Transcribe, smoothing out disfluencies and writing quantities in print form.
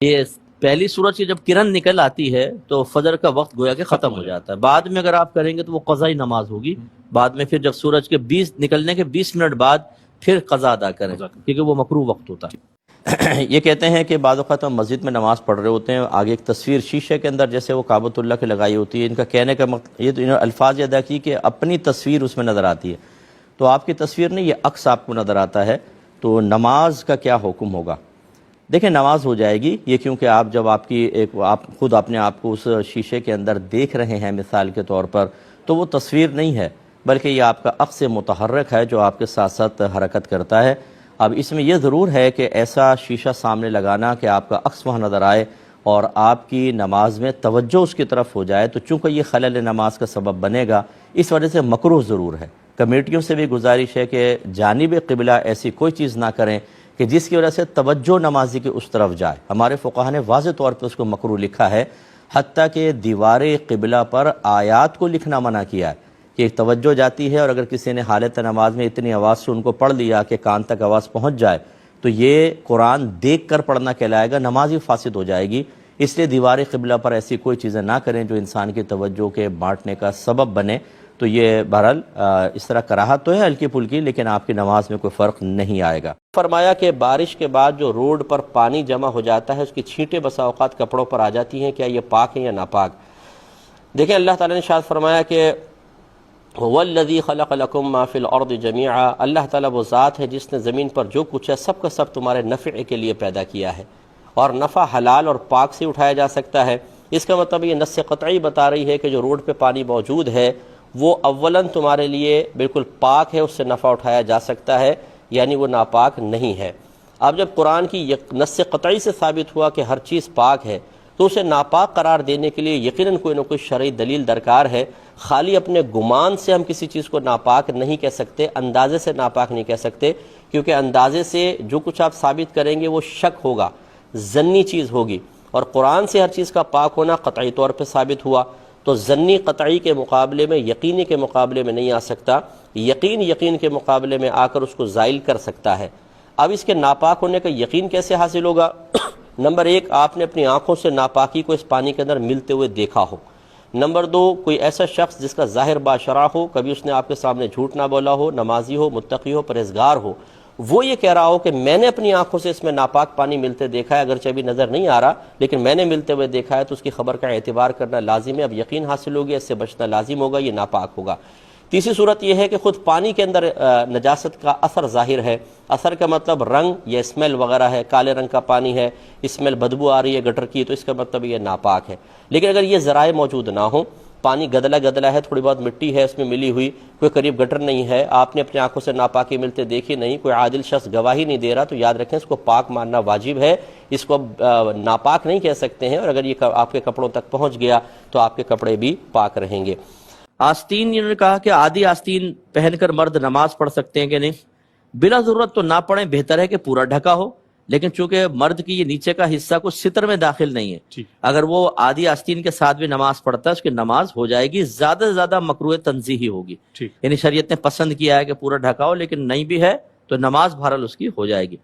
یہ پہلی سورج کی جب کرن نکل آتی ہے تو فجر کا وقت گویا کہ ختم ہو جاتا ہے. بعد میں اگر آپ کریں گے تو وہ قضائی نماز ہوگی. بعد میں پھر جب سورج کے 20 نکلنے کے 20 منٹ بعد پھر قضا ادا کریں کیونکہ وہ مکروہ وقت ہوتا ہے. یہ کہتے ہیں کہ بعض اوقات ہم مسجد میں نماز پڑھ رہے ہوتے ہیں، آگے ایک تصویر شیشے کے اندر جیسے وہ کعبۃ اللہ کی لگائی ہوتی ہے. ان کا کہنے کا یہ تو الفاظ ادا کی کہ اپنی تصویر اس میں نظر آتی ہے، تو آپ کی تصویر نہیں، یہ عکس آپ کو نظر آتا ہے. تو نماز کا کیا حکم ہوگا؟ دیکھیں نماز ہو جائے گی یہ، کیونکہ آپ جب آپ خود اپنے آپ کو اس شیشے کے اندر دیکھ رہے ہیں مثال کے طور پر، تو وہ تصویر نہیں ہے بلکہ یہ آپ کا عکس متحرک ہے جو آپ کے ساتھ ساتھ حرکت کرتا ہے. اب اس میں یہ ضرور ہے کہ ایسا شیشہ سامنے لگانا کہ آپ کا عکس وہاں نظر آئے اور آپ کی نماز میں توجہ اس کی طرف ہو جائے، تو چونکہ یہ خلل نماز کا سبب بنے گا اس وجہ سے مکروہ ضرور ہے. کمیٹیوں سے بھی گزارش ہے کہ جانب قبلہ ایسی کوئی چیز نہ کریں کہ جس کی وجہ سے توجہ نمازی کی اس طرف جائے. ہمارے فقہا نے واضح طور پہ اس کو مکروہ لکھا ہے، حتیٰ کہ دیوار قبلہ پر آیات کو لکھنا منع کیا ہے کہ توجہ جاتی ہے، اور اگر کسی نے حالت نماز میں اتنی آواز سے ان کو پڑھ لیا کہ کان تک آواز پہنچ جائے تو یہ قرآن دیکھ کر پڑھنا کہلائے گا، نماز ہی فاسد ہو جائے گی. اس لیے دیوار قبلہ پر ایسی کوئی چیزیں نہ کریں جو انسان کی توجہ کے بانٹنے کا سبب بنے. تو یہ بہرحال اس طرح کراہت تو ہے ہلکی پھلکی، لیکن آپ کی نماز میں کوئی فرق نہیں آئے گا. فرمایا کہ بارش کے بعد جو روڈ پر پانی جمع ہو جاتا ہے اس کی چھینٹیں بسا اوقات کپڑوں پر آ جاتی ہیں، کیا یہ پاک ہیں یا ناپاک؟ دیکھیں اللہ تعالیٰ نے ارشاد فرمایا کہ وَالَّذِي خَلَقَ لَكُم مَّا فِي الْأَرْضِ جَمِيعًا، اللہ تعالیٰ وہ ذات ہے جس نے زمین پر جو کچھ ہے سب کا سب تمہارے نفع کے لیے پیدا کیا ہے، اور نفع حلال اور پاک سے اٹھایا جا سکتا ہے. اس کا مطلب یہ نص قطعی بتا رہی ہے کہ جو روڈ پہ پانی موجود ہے وہ اولاً تمہارے لیے بالکل پاک ہے، اس سے نفع اٹھایا جا سکتا ہے، یعنی وہ ناپاک نہیں ہے. اب جب قرآن کی نص قطعی سے ثابت ہوا کہ ہر چیز پاک ہے تو اسے ناپاک قرار دینے کے لیے یقیناً کوئی نہ کوئی شرعی دلیل درکار ہے. خالی اپنے گمان سے ہم کسی چیز کو ناپاک نہیں کہہ سکتے، اندازے سے ناپاک نہیں کہہ سکتے، کیونکہ اندازے سے جو کچھ آپ ثابت کریں گے وہ شک ہوگا، ظنی چیز ہوگی، اور قرآن سے ہر چیز کا پاک ہونا قطعی طور پہ ثابت ہوا. تو ظنی قطعی کے مقابلے میں یقینی کے مقابلے میں نہیں آ سکتا، یقین کے مقابلے میں آ کر اس کو زائل کر سکتا ہے. اب اس کے ناپاک ہونے کا یقین کیسے حاصل ہوگا؟ نمبر 1، آپ نے اپنی آنکھوں سے ناپاکی کو اس پانی کے اندر ملتے ہوئے دیکھا ہو. نمبر 2، کوئی ایسا شخص جس کا ظاہر باشرع ہو، کبھی اس نے آپ کے سامنے جھوٹ نہ بولا ہو، نمازی ہو، متقی ہو، پرہیزگار ہو، وہ یہ کہہ رہا ہو کہ میں نے اپنی آنکھوں سے اس میں ناپاک پانی ملتے دیکھا ہے، اگرچہ ابھی نظر نہیں آ رہا لیکن میں نے ملتے ہوئے دیکھا ہے، تو اس کی خبر کا اعتبار کرنا لازم ہے. اب یقین حاصل ہو گیا، اس سے بچنا لازم ہوگا، یہ ناپاک ہوگا. تیسری صورت یہ ہے کہ خود پانی کے اندر نجاست کا اثر ظاہر ہے. اثر کا مطلب رنگ یا اسمیل وغیرہ ہے، کالے رنگ کا پانی ہے، اسمیل بدبو آ رہی ہے گٹر کی، تو اس کا مطلب یہ ناپاک ہے. لیکن اگر یہ ذرائع موجود نہ ہوں، پانی گدلا ہے، تھوڑی بہت مٹی ہے اس میں ملی ہوئی، کوئی قریب گٹر نہیں ہے، آپ نے اپنی آنکھوں سے ناپاکی ملتے دیکھی نہیں، کوئی عادل شخص گواہی نہیں دے رہا، تو یاد رکھیں اس کو پاک ماننا واجب ہے، اس کو ناپاک نہیں کہہ سکتے ہیں. اور اگر یہ آپ کے کپڑوں تک پہنچ گیا تو آپ کے کپڑے بھی پاک رہیں گے. آستین، انہوں نے کہا کہ آدھی آستین پہن کر مرد نماز پڑھ سکتے ہیں کہ نہیں؟ بلا ضرورت تو نہ پڑھیں، بہتر ہے کہ پورا ڈھکا ہو، لیکن چونکہ مرد کی یہ نیچے کا حصہ کچھ ستر میں داخل نہیں ہے، اگر وہ آدھی آستین کے ساتھ بھی نماز پڑھتا ہے اس کی نماز ہو جائے گی، زیادہ سے زیادہ مکروہ تنزیہی ہوگی. یعنی شریعت نے پسند کیا ہے کہ پورا ڈھکا ہو، لیکن نہیں بھی ہے تو نماز بہرحال اس کی ہو جائے گی.